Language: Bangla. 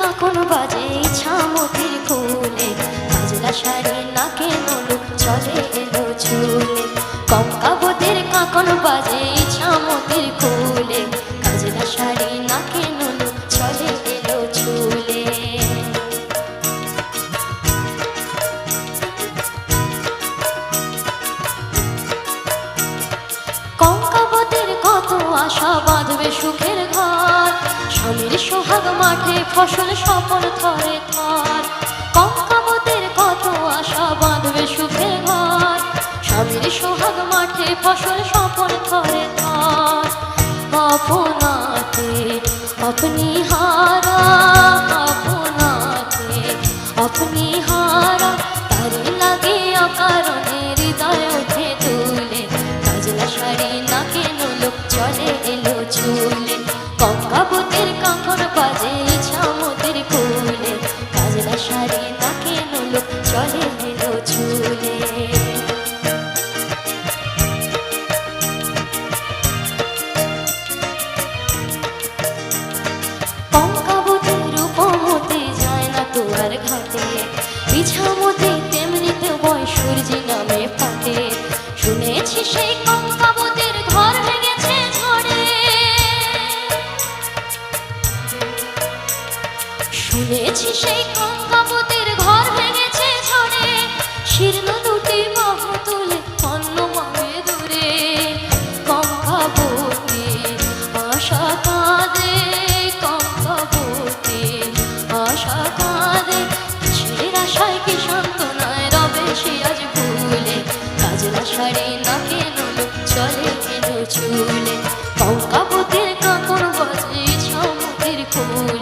কাঁকন বাজে ইছামতির ফুলে, কাজলা শাড়ি নাকে নলুক চলে এলো চুলে। কঙ্কাবতের কাঁকন বাজে ইছামতির ফুলে, কাজলা শাড়ি নাকে নলুক চলে এলো চুলে। কঙ্কাবতের কত আশা বাঁধবে সুখের ঘর, স্বামীর সোহাগ মাঠে ফসল সফল থরে থর। কঙ্কাবতের কত আশা বাঁধবে সুখের ঘর, স্বামীর সোহাগ মাঠে ফসল সফল থরে থর। আপনাতে अपनी हारा, আপনাতে अपनी हारा, তারে লাগে অকারণে হৃদয় ওঠে দুলে। কাজলা শাড়ি নাকে নলুক চলে এলো চুলে। কঙ্কাবতের কাঁকন বাজে ইছামতির ফুলে, কাজলা শাড়ি নাকে নলুক চলে এলো চুলে। কঙ্কাবতের উপমতে যায় না তোয়ার ঘাটে, ইছামতি তেমনিতে বয় সূর্যি নামে ফাটে। শুনেছি সেই কঙ্কাবতের ঘর ভেঙেছে ঝড়ে, শুনেছি সেই কঙ্কাবতের ঘর ভেঙেছে ঝড়ে। শীর্ণ দুটি বাহু তুলে অন্ন মামে দূরে, কঙ্কাবতী আশা কাঁদে, কঙ্কাবতী আশা কাঁদে। কিসের আশায় কি সান্ত্বনায় রবে সে আজ ভুলে, কাজলা শাড়ি নাকে নলুক চলে এলো চুলে। কঙ্কাবতের কাঁকন বাজে ইছামতির ফুলে,